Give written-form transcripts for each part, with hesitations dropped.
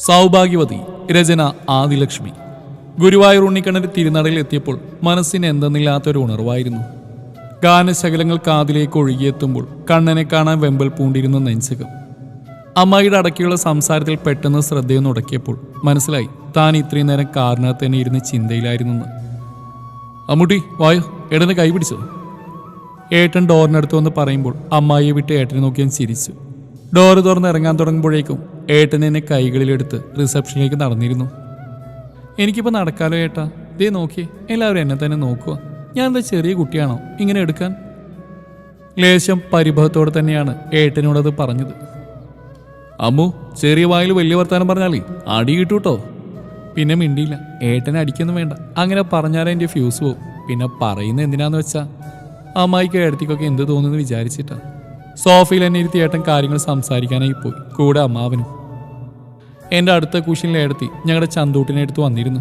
സൗഭാഗ്യവതി. രചന ആദിലക്ഷ്മി. ഗുരുവായൂർ ഉണ്ണിക്കണ്ണന്റെ തിരുനടയിൽ എത്തിയപ്പോൾ മനസ്സിന് എന്തെന്നില്ലാത്തൊരു ഉണർവായിരുന്നു. ഗാനശകലങ്ങൾ കാതിലേക്ക് ഒഴുകിയെത്തുമ്പോൾ കണ്ണനെ കാണാൻ വെമ്പൽ പൂണ്ടിരുന്ന നെഞ്ചകം. അമ്മായിയുടെ അടക്കിയുള്ള സംസാരത്തിൽ പെട്ടെന്ന് ശ്രദ്ധയൊന്ന് ഉടക്കിയപ്പോൾ മനസ്സിലായി താൻ ഇത്രയും നേരം കാറിനകത്ത് തന്നെ ഇരുന്ന് ചിന്തയിലായിരുന്നെന്ന്. അമ്മൂട്ടി വായോ, ഏട്ടനെ കൈ പിടിച്ചോ. ഏട്ടൻ ഡോറിനടുത്ത് വന്ന് പറയുമ്പോൾ അമ്മായിയെ വിട്ട് ഏട്ടനെ നോക്കി ഞാൻ ചിരിച്ചു. ഡോറ് തുറന്ന് ഇറങ്ങാൻ തുടങ്ങുമ്പോഴേക്കും ഏട്ടൻ എന്നെ കൈകളിലെടുത്ത് റിസപ്ഷനിലേക്ക് നടന്നിരുന്നു. എനിക്കിപ്പോൾ നടക്കാലോ ഏട്ടാ, ദേ നോക്കിയേ, എല്ലാവരും എന്നെ തന്നെ നോക്കുക. ഞാൻ എന്താ ചെറിയ കുട്ടിയാണോ ഇങ്ങനെ എടുക്കാൻ? ലേശം പരിഭവത്തോടെ തന്നെയാണ് ഏട്ടനോടത് പറഞ്ഞത്. അമ്മു, ചെറിയ വായിൽ വലിയ വർത്താനം പറഞ്ഞാലേ അടി കിട്ടൂട്ടോ. പിന്നെ മിണ്ടിയില്ല. ഏട്ടനെ അടിക്കൊന്നും വേണ്ട, അങ്ങനെ പറഞ്ഞാലേ എൻ്റെ ഫ്യൂസ് പോവും. പിന്നെ പറയുന്നത് എന്തിനാന്ന് വെച്ചാ അമ്മായിക്ക് ഏടത്തിക്കൊക്കെ എന്ത് തോന്നുന്നു വിചാരിച്ചിട്ടാ. സോഫയിൽ എന്നെ ഇരുത്തി ഏട്ടൻ കാര്യങ്ങൾ സംസാരിക്കാനായി പോയി, കൂടെ അമ്മാവനും. എൻ്റെ അടുത്ത കുശിനിൽ ഏടത്തി ഞങ്ങളുടെ ചന്തൂട്ടിനെ എടുത്ത് വന്നിരുന്നു.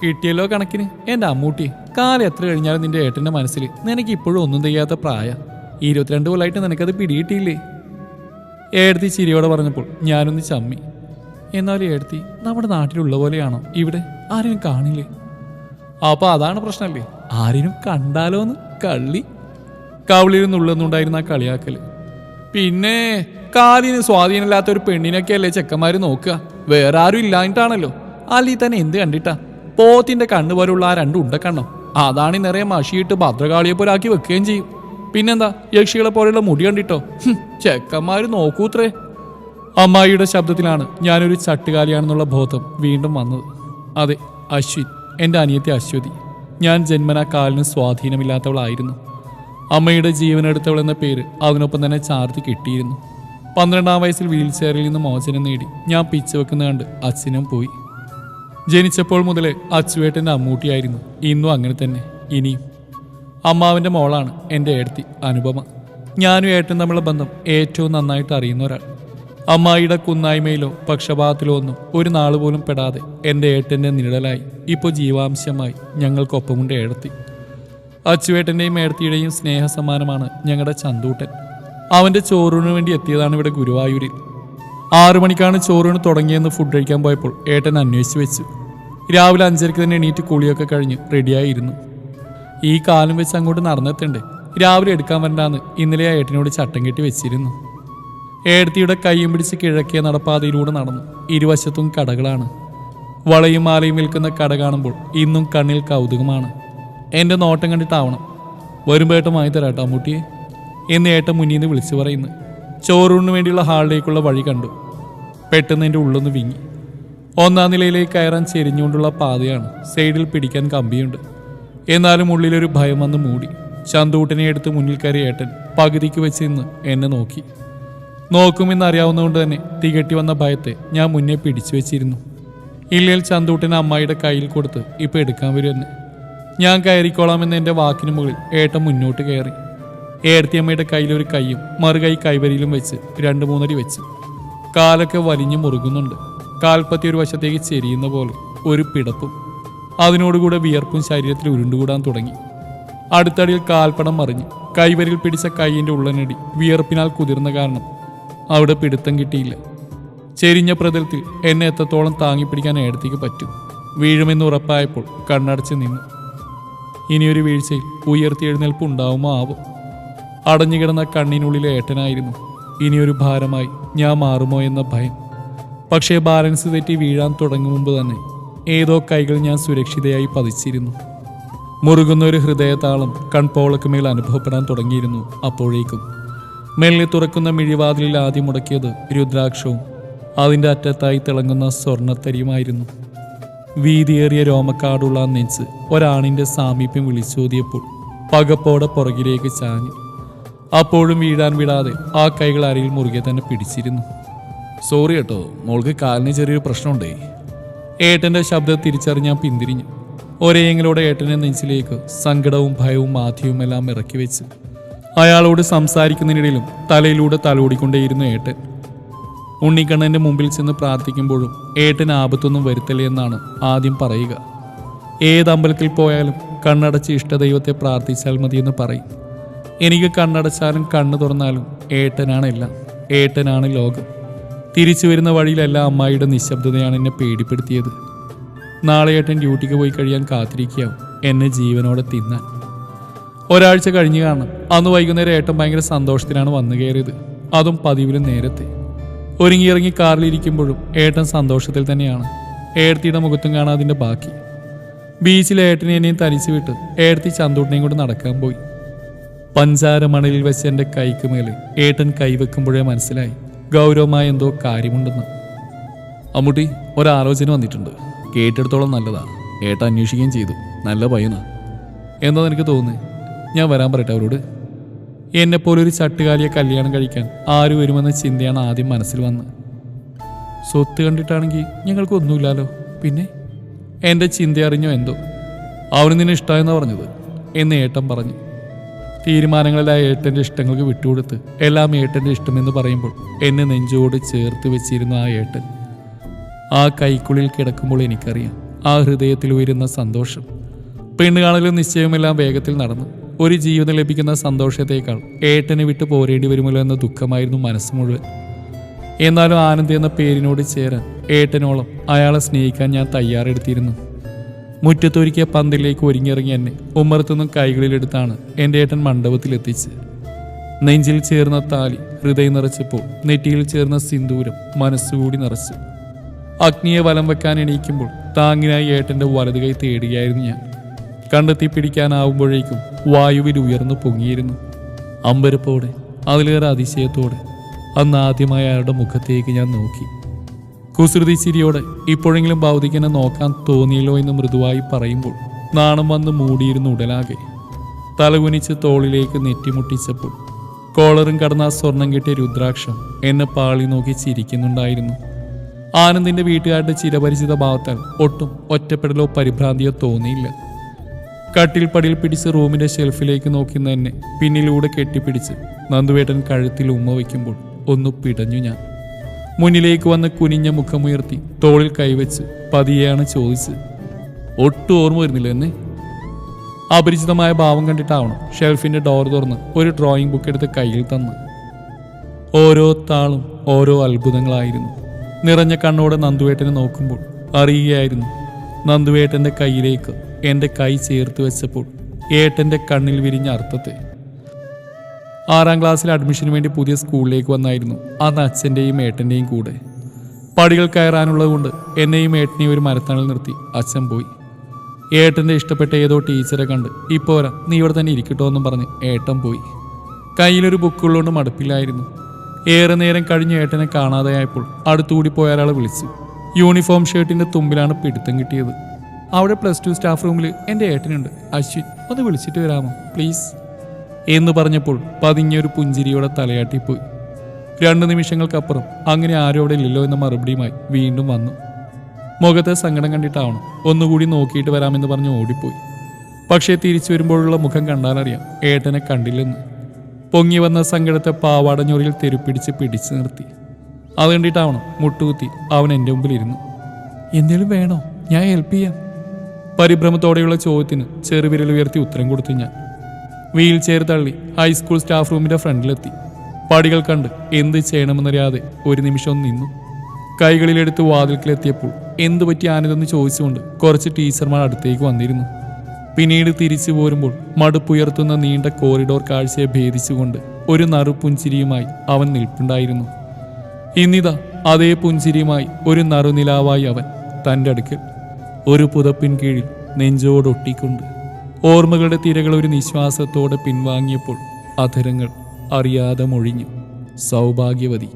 കിട്ടിയല്ലോ കണക്കിന് എൻ്റെ അമ്മൂട്ടിയെ. കാലം എത്ര കഴിഞ്ഞാലും നിന്റെ ഏട്ടൻ്റെ മനസ്സിൽ നിനക്ക് ഇപ്പോഴും ഒന്നും ചെയ്യാത്ത പ്രായ. 22 കൊല്ലമായിട്ട് നിനക്കത് പിടികിട്ടിയില്ലേ? ഏടത്തി ചിരിയോടെ പറഞ്ഞപ്പോൾ ഞാനൊന്ന് ചമ്മി. എന്നാലും ഏടത്തി, നമ്മുടെ നാട്ടിലുള്ള പോലെയാണോ ഇവിടെ? ആരെയും കാണില്ലേ? അപ്പോൾ അതാണ് പ്രശ്നമല്ലേ, ആരെയും കണ്ടാലോന്ന് കള്ളി. കവിളിരുന്നുള്ളെന്നുണ്ടായിരുന്ന ആ കളിയാക്കല്. പിന്നെ കാലിന് സ്വാധീനമില്ലാത്ത ഒരു പെണ്ണിനൊക്കെ അല്ലേ ചെക്കന്മാര് നോക്കുക, വേറെ ആരും ഇല്ലാഞ്ഞിട്ടാണല്ലോ. അല്ലീ തന്നെ എന്ത് കണ്ടിട്ടാ? പോത്തിന്റെ കണ്ണു പോലുള്ള ആ 2 ഉണ്ടക്കണ്ണോ, അതാണ് നിറയെ മഷിയിട്ട് ഭദ്രകാളിയെ പോലെ ആക്കി വെക്കുകയും ചെയ്യും. പിന്നെന്താ യക്ഷികളെ പോലെയുള്ള മുടി കണ്ടിട്ടോ, ചെക്കന്മാര് നോക്കൂത്രേ. അമ്മായിയുടെ ശബ്ദത്തിലാണ് ഞാനൊരു ചട്ടുകാലിയാണെന്നുള്ള ബോധം വീണ്ടും വന്നത്. അതെ, അശ്വിൻ, എൻ്റെ അനിയത്തി അശ്വതി. ഞാൻ ജന്മനാ കാലിന് സ്വാധീനമില്ലാത്തവളായിരുന്നു. അമ്മയുടെ ജീവനെടുത്തവൾ എന്ന പേര് അതിനൊപ്പം തന്നെ ചാർത്തി കിട്ടിയിരുന്നു. 12-ാം വയസ്സിൽ വീൽ ചെയറിൽ നിന്ന് മോചനം നേടി ഞാൻ പിച്ച് വെക്കുന്ന കണ്ട് അച്ഛനും പോയി. ജനിച്ചപ്പോൾ മുതലേ അച്ചുവേട്ടൻ്റെ അമ്മൂട്ടിയായിരുന്നു. ഇന്നും അങ്ങനെ തന്നെ, ഇനിയും. അമ്മാവിൻ്റെ മോളാണ് എൻ്റെ ഏടത്തി അനുപമ. ഞാനും ഏട്ടൻ തമ്മിലുള്ള ബന്ധം ഏറ്റവും നന്നായിട്ട് അറിയുന്ന ഒരാൾ. അമ്മായിയുടെ കുന്നായ്മയിലോ പക്ഷപാതത്തിലോ ഒന്നും ഒരു നാൾ പോലും പെടാതെ എൻ്റെ ഏട്ടൻ്റെ നിഴലായി ഇപ്പോൾ ജീവാംശമായി ഞങ്ങൾക്കൊപ്പമുണ്ട് ഏടത്തി. അച്ചുവേട്ടൻ്റെയും ഏടത്തിയുടെയും സ്നേഹസമ്മാനമാണ് ഞങ്ങളുടെ ചന്തൂട്ടൻ. അവൻ്റെ ചോറിന് വേണ്ടി എത്തിയതാണ് ഇവിടെ ഗുരുവായൂരിൽ. 6 മണിക്കാണ് ചോറിന് തുടങ്ങിയെന്ന് ഫുഡ് കഴിക്കാൻ പോയപ്പോൾ ഏട്ടൻ അന്വേഷിച്ച് വെച്ചു. രാവിലെ 5:30 തന്നെ എണീറ്റ് കുളിയൊക്കെ കഴിഞ്ഞ് റെഡിയായിരുന്നു. ഈ കാലം വെച്ച് അങ്ങോട്ട് നടന്നെത്തണ്ടേ, രാവിലെ എടുക്കാൻ വരണ്ടാന്ന് ഇന്നലെ ആ ഏട്ടനോട് ചട്ടം കെട്ടി വെച്ചിരുന്നു. ഏടത്തിയുടെ കൈയും പിടിച്ച് കിഴക്കിയ നടപ്പാതയിലൂടെ നടന്നു. ഇരുവശത്തും കടകളാണ്. വളയും മാലയും വിൽക്കുന്ന കട കാണുമ്പോൾ ഇന്നും കണ്ണിൽ കൗതുകമാണ്. എൻ്റെ നോട്ടം കണ്ടിട്ടാവണം. വരുമ്പോൾ ഏട്ടൻ വാങ്ങി തരാട്ടോ അമ്മൂട്ടിയെ എന്ന് ഏട്ടൻ മുന്നിൽ നിന്ന് വിളിച്ചു പറയുന്നു. ചോറൂണിന് വേണ്ടിയുള്ള ഹാളിലേക്കുള്ള വഴി കണ്ടു. പെട്ടെന്ന് എൻ്റെ ഉള്ളൊന്ന് വിങ്ങി. 1-ാം നിലയിലേക്ക് കയറാൻ ചെരിഞ്ഞുകൊണ്ടുള്ള പാതയാണ്. സൈഡിൽ പിടിക്കാൻ കമ്പിയുണ്ട്. എന്നാലും ഉള്ളിലൊരു ഭയം വന്ന് മൂടി. ചന്തൂട്ടിനെ എടുത്ത് മുന്നിൽ കയറി ഏട്ടൻ പകുതിക്ക് വെച്ച് നിന്ന് എന്നെ നോക്കി. നോക്കുമെന്നറിയാവുന്നതുകൊണ്ട് തന്നെ തികട്ടി വന്ന ഭയത്തെ ഞാൻ മുന്നേ പിടിച്ചു വെച്ചിരുന്നു. ഇല്ലെങ്കിൽ ചന്തൂട്ടിനെ അമ്മായിയുടെ കയ്യിൽ കൊടുത്ത് ഇപ്പം എടുക്കാൻ വരും എന്നെ. ഞാൻ കയറിക്കോളാമെന്ന് എൻ്റെ വാക്കിന് മുകളിൽ ഏട്ടൻ മുന്നോട്ട് കയറി. ഏടത്തിയമ്മയുടെ കയ്യിലൊരു കൈയും മറുകൈ കൈവരിയിലും വെച്ച് 2-3 അടി വെച്ചു. കാലൊക്കെ വലിഞ്ഞു മുറുകുന്നുണ്ട്. കാൽപ്പത്തി ഒരു വശത്തേക്ക് ചെരിയുന്ന പോലെ ഒരു പിടപ്പും. അതിനോടുകൂടെ വിയർപ്പും ശരീരത്തിൽ ഉരുണ്ടുകൂടാൻ തുടങ്ങി. അടുത്തടിയിൽ കാൽപ്പടം മറിഞ്ഞു. കൈവരിൽ പിടിച്ച കൈയിൻ്റെ ഉള്ളനടി വിയർപ്പിനാൽ കുതിർന്ന കാരണം അവിടെ പിടുത്തം കിട്ടിയില്ല. ചെരിഞ്ഞ പ്രതലത്തിൽ എന്നെ എത്രത്തോളം താങ്ങിപ്പിടിക്കാൻ ഏടത്തേക്ക് പറ്റും. വീഴുമെന്ന് ഉറപ്പായപ്പോൾ കണ്ണടച്ച് നിന്നു. ഇനിയൊരു വീഴ്ചയിൽ ഉയർത്തി എഴുന്നേൽപ്പ് ഉണ്ടാവുമോ ആവും. അടഞ്ഞുകിടന്ന കണ്ണിനുള്ളിലെ ഏട്ടനായിരുന്നു ഇനിയൊരു ഭാരമായി ഞാൻ മാറുമോ എന്ന ഭയം. പക്ഷേ ബാലൻസ് തെറ്റി വീഴാൻ തുടങ്ങും മുമ്പ് തന്നെ ഏതോ കൈകൾ ഞാൻ സുരക്ഷിതയായി പതിച്ചിരുന്നു. മുറുകുന്ന ഒരു ഹൃദയതാളം കൺപോളക്ക് മേൽ അനുഭവപ്പെടാൻ തുടങ്ങിയിരുന്നു. അപ്പോഴേക്കും മെല്ലെ തുറക്കുന്ന മിഴിവാതിലിൽ ആദ്യം മുടക്കിയത് രുദ്രാക്ഷവും അതിൻ്റെ അറ്റത്തായി തിളങ്ങുന്ന സ്വർണ്ണത്തരിയുമായിരുന്നു. വീതിയേറിയ രോമക്കാടുള്ള നെഞ്ച് ഒരാണിൻ്റെ സാമീപ്യം വിളിച്ചോതിയപ്പോൾ പകപ്പോടെ പുറകിലേക്ക് ചാഞ്ഞു. അപ്പോഴും വീഴാൻ വിടാതെ ആ കൈകൾ അരയിൽ മുറുകെ തന്നെ പിടിച്ചിരുന്നു. സോറി കേട്ടോ, മോൾക്ക് കാലിന് ചെറിയൊരു പ്രശ്നമുണ്ടേ. ഏട്ടൻ്റെ ശബ്ദം തിരിച്ചറിഞ്ഞാൻ പിന്തിരിഞ്ഞു. ഒരേങ്ങളോടെ ഏട്ടൻ്റെ നെഞ്ചിലേക്ക് സങ്കടവും ഭയവും മാധ്യവും എല്ലാം ഇറക്കി വെച്ചു. അയാളോട് സംസാരിക്കുന്നതിനിടയിലും തലയിലൂടെ തലോടിക്കൊണ്ടേയിരുന്നു ഏട്ടൻ. ഉണ്ണിക്കണ്ണൻ്റെ മുമ്പിൽ ചെന്ന് പ്രാർത്ഥിക്കുമ്പോഴും ഏട്ടൻ ആപത്തൊന്നും വരുത്തല്ലേ എന്നാണ് ആദ്യം പറയുക. ഏത് അമ്പലത്തിൽ പോയാലും കണ്ണടച്ച് ഇഷ്ടദൈവത്തെ പ്രാർത്ഥിച്ചാൽ മതിയെന്ന് പറയും. എനിക്ക് കണ്ണടച്ചാലും കണ്ണു തുറന്നാലും ഏട്ടനാണ് എല്ലാം, ഏട്ടനാണ് ലോകം. തിരിച്ചു വരുന്ന വഴിയിലെല്ലാം അമ്മായിയുടെ നിശബ്ദതയാണ് എന്നെ പേടിപ്പെടുത്തിയത്. നാളെ ഏട്ടൻ ഡ്യൂട്ടിക്ക് പോയി കഴിയാൻ കാത്തിരിക്കാവും എന്നെ ജീവനോടെ തിന്നാൻ. ഒരാഴ്ച കഴിഞ്ഞ് കാണണം. അന്ന് വൈകുന്നേരം ഏട്ടൻ ഭയങ്കര സന്തോഷത്തിലാണ് വന്നു കയറിയത്. അതും പതിവിലും നേരത്തെ. ഒരുങ്ങിയിറങ്ങി കാറിലിരിക്കുമ്പോഴും ഏട്ടൻ സന്തോഷത്തിൽ തന്നെയാണ്. ഏടത്തിയുടെ മുഖത്തും കാണാൻ അതിൻ്റെ ബാക്കി. ബീച്ചിൽ ഏട്ടനെ എന്നെയും തനിച്ച് വിട്ട് ഏടത്തി ചന്തൂട്ടിനെയും കൊണ്ട് നടക്കാൻ പോയി. പഞ്ചാര മണലിൽ വെച്ച് എൻ്റെ കൈക്ക് മേലെ ഏട്ടൻ കൈവെക്കുമ്പോഴേ മനസ്സിലായി ഗൗരവമായ എന്തോ കാര്യമുണ്ടെന്ന്. അമ്മൂട്ടി, ഒരാലോചന വന്നിട്ടുണ്ട്. കേട്ടെടുത്തോളം നല്ലതാ. ഏട്ടൻ അന്വേഷിക്കുകയും ചെയ്തു. നല്ല പയ്യനാ. എന്താ എനിക്ക് തോന്നുന്നത്? ഞാൻ വരാൻ പറയട്ടെ അവരോട്. എന്നെപ്പോലൊരു ചട്ടുകാലിയെ കല്യാണം കഴിക്കാൻ ആര് വരുമെന്ന ചിന്തയാണ് ആദ്യം മനസ്സിൽ വന്നത്. സ്വത്ത് കണ്ടിട്ടാണെങ്കിൽ ഞങ്ങൾക്കൊന്നുമില്ലല്ലോ. പിന്നെ എൻ്റെ ചിന്ത അറിഞ്ഞോ എന്തോ. അവന് നിന്നെ ഇഷ്ടമായെന്നാ പറഞ്ഞത് എന്ന് ഏട്ടൻ പറഞ്ഞു. തീരുമാനങ്ങളെല്ലാം ഏട്ടൻ്റെ ഇഷ്ടങ്ങൾക്ക് വിട്ടുകൊടുത്ത് എല്ലാം ഏട്ടൻ്റെ ഇഷ്ടമെന്ന് പറയുമ്പോൾ എന്നെ നെഞ്ചോട് ചേർത്ത് വെച്ചിരുന്ന ആ ഏട്ടൻ ആ കൈക്കുള്ളിൽ കിടക്കുമ്പോൾ എനിക്കറിയാം ആ ഹൃദയത്തിൽ ഉയരുന്ന സന്തോഷം. പെണ്ണുകാണലും നിശ്ചയമെല്ലാം വേഗത്തിൽ നടന്നു. ഒരു ജീവിതം ലഭിക്കുന്ന സന്തോഷത്തേക്കാൾ ഏട്ടനെ വിട്ട് പോരേണ്ടി വരുമല്ലോ എന്ന ദുഃഖമായിരുന്നു മനസ്സ് മുഴുവൻ. എന്നാലും ആനന്ദ് എന്ന പേരിനോട് ചേരാൻ ഏട്ടനോളം അയാളെ സ്നേഹിക്കാൻ ഞാൻ തയ്യാറെടുത്തിരുന്നു. മുറ്റത്തൊരുക്കിയ പന്തിലേക്ക് ഒരുങ്ങിയിറങ്ങി എന്നെ ഉമ്മറത്തുനിന്നും കൈകളിലെടുത്താണ് എൻ്റെ ഏട്ടൻ മണ്ഡപത്തിലെത്തിച്ച്. നെഞ്ചിൽ ചേർന്ന താലി ഹൃദയം നിറച്ചപ്പോൾ നെറ്റിയിൽ ചേർന്ന സിന്ദൂരം മനസ്സുകൂടി നിറച്ചു. അഗ്നിയെ വലം വെക്കാൻ എണീക്കുമ്പോൾ താങ്ങിനായി ഏട്ടൻ്റെ വലതു കൈ തേടുകയായിരുന്നു ഞാൻ. കണ്ടെത്തി പിടിക്കാനാവുമ്പോഴേക്കും വായുവിൽ ഉയർന്നു പൊങ്ങിയിരുന്നു. അമ്പരപ്പോടെ, അതിലേറെ അതിശയത്തോടെ അന്ന് ആദ്യമായി അയാളുടെ മുഖത്തേക്ക് ഞാൻ നോക്കി. കുസൃതി ചിരിയോടെ ഇപ്പോഴെങ്കിലും ഭൗതികനെ നോക്കാൻ തോന്നിയല്ലോ എന്ന് മൃദുവായി പറയുമ്പോൾ നാണം വന്ന് മൂടിയിരുന്ന ഉടലാകെ. തലകുനിച്ച് തോളിലേക്ക് നെറ്റിമുട്ടിച്ചപ്പോൾ കോളറും കടന്ന സ്വർണം കെട്ടിയ രുദ്രാക്ഷം എന്നെ പാളി നോക്കി ചിരിക്കുന്നുണ്ടായിരുന്നു. ആനന്ദിന്റെ വീട്ടുകാരുടെ ചിരപരിചിത ഭാവത്താൽ ഒട്ടും ഒറ്റപ്പെടലോ പരിഭ്രാന്തിയോ തോന്നിയില്ല. കട്ടിൽ പടിയിൽ പിടിച്ച് റൂമിന്റെ ഷെൽഫിലേക്ക് നോക്കുന്ന എന്നെ പിന്നിലൂടെ കെട്ടിപ്പിടിച്ച് നന്ദുവേട്ടൻ കഴുത്തിൽ ഉമ്മ വയ്ക്കുമ്പോൾ ഒന്ന് പിടഞ്ഞു ഞാൻ. മുന്നിലേക്ക് വന്ന് കുനിഞ്ഞ മുഖമുയർത്തി തോളിൽ കൈവച്ച് പതിയെയാണ് ചോദിച്ചത്. ഒട്ടും ഓർമ്മ വരുന്നില്ല എന്നെ. അപരിചിതമായ ഭാവം കണ്ടിട്ടാവണം ഷെൽഫിന്റെ ഡോർ തുറന്ന് ഒരു ഡ്രോയിങ് ബുക്ക് എടുത്ത് കയ്യിൽ തന്നു. ഓരോ താളും ഓരോ അത്ഭുതങ്ങളായിരുന്നു. നിറഞ്ഞ കണ്ണോടെ നന്ദുവേട്ടനെ നോക്കുമ്പോൾ അറിയുകയായിരുന്നു നന്ദുവേട്ടന്റെ കയ്യിലേക്ക് എൻ്റെ കൈ ചേർത്ത് വെച്ചപ്പോൾ ഏട്ടൻ്റെ കണ്ണിൽ വിരിഞ്ഞ അർത്ഥത്തെ. 6ാം ക്ലാസ്സിൽ അഡ്മിഷന് വേണ്ടി പുതിയ സ്കൂളിലേക്ക് വന്നായിരുന്നു അന്ന് അച്ഛൻ്റെയും ഏട്ടൻ്റെയും കൂടെ. പടികൾ കയറാനുള്ളത് കൊണ്ട് എന്നെയും ഏട്ടനെയും ഒരു മരത്തണൽ നിർത്തി അച്ഛൻ പോയി. ഏട്ടൻ്റെ ഇഷ്ടപ്പെട്ട ഏതോ ടീച്ചറെ കണ്ട് ഇപ്പോരാ നീ ഇവിടെ തന്നെ ഇരിക്കട്ടോ എന്നും പറഞ്ഞ് ഏട്ടൻ പോയി. കയ്യിലൊരു ബുക്കുള്ളതുകൊണ്ട് മടുപ്പില്ലായിരുന്നു. ഏറെ നേരം കഴിഞ്ഞ് ഏട്ടനെ കാണാതെയായപ്പോൾ അടുത്തുകൂടി പോയ ഒരാളെ വിളിച്ചു. യൂണിഫോം ഷർട്ടിൻ്റെ തുമ്പിലാണ് പിടുത്തം കിട്ടിയത്. അവിടെ +2 സ്റ്റാഫ് റൂമിൽ എൻ്റെ ഏട്ടനുണ്ട്, അശ്വിൻ, ഒന്ന് വിളിച്ചിട്ട് വരാമോ പ്ലീസ് എന്ന് പറഞ്ഞപ്പോൾ പതിഞ്ഞൊരു പുഞ്ചിരിയോടെ തലയാട്ടിപ്പോയി. 2 നിമിഷങ്ങൾക്കപ്പുറം അങ്ങനെ ആരും അവിടെ ഇല്ലല്ലോ എന്ന മറുപടിയുമായി വീണ്ടും വന്നു. മുഖത്തെ സങ്കടം കണ്ടിട്ടാവണം ഒന്നുകൂടി നോക്കിയിട്ട് വരാമെന്ന് പറഞ്ഞ് ഓടിപ്പോയി. പക്ഷേ തിരിച്ചു വരുമ്പോഴുള്ള മുഖം കണ്ടാലറിയാം ഏട്ടനെ കണ്ടില്ലെന്ന്. പൊങ്ങി വന്ന സങ്കടത്തെ പാവാടഞ്ഞോറിൽ തെരുപ്പിടിച്ച് പിടിച്ചു നിർത്തി. അത് കണ്ടിട്ടാവണം മുട്ടുകുത്തി അവൻ എൻ്റെ മുമ്പിലിരുന്നു. എന്തേലും വേണോ? ഞാൻ ഹെൽപ്പ് ചെയ്യാം. പരിഭ്രമത്തോടെയുള്ള ചോദ്യത്തിന് ചെറുവിരൽ ഉയർത്തി ഉത്തരം കൊടുത്തു ഞാൻ. വീൽ ചെയർ തള്ളി ഹൈസ്കൂൾ സ്റ്റാഫ് റൂമിന്റെ ഫ്രണ്ടിലെത്തി. പടികൾ കണ്ട് എന്ത് ചെയ്യണമെന്നറിയാതെ ഒരു നിമിഷം നിന്നു. കൈകളിലെടുത്ത് വാതിൽക്കിലെത്തിയപ്പോൾ എന്തു പറ്റി ആനന്ദെന്ന് ചോദിച്ചുകൊണ്ട് കുറച്ച് ടീച്ചർമാർ അടുത്തേക്ക് വന്നിരുന്നു. പിന്നീട് തിരിച്ചു പോരുമ്പോൾ മടുപ്പുയർത്തുന്ന നീണ്ട കോറിഡോർ കാഴ്ചയെ ഭേദിച്ചുകൊണ്ട് ഒരു നറുപുഞ്ചിരിയുമായി അവൻ നിൽപ്പുണ്ടായിരുന്നു. ഇന്നിതാ അതേ പുഞ്ചിരിയുമായി ഒരു നറുനിലാവായി അവൻ തൻ്റെ അടുക്കൽ, ഒരു പുതപ്പിൻ കീഴിൽ നെഞ്ചോടൊട്ടിക്കൊണ്ട്. ഓർമ്മകളുടെ തിരകൾ ഒരു നിശ്വാസത്തോടെ പിൻവാങ്ങിയപ്പോൾ അധരങ്ങൾ അറിയാതെ മൊഴിഞ്ഞു, സൗഭാഗ്യവതി.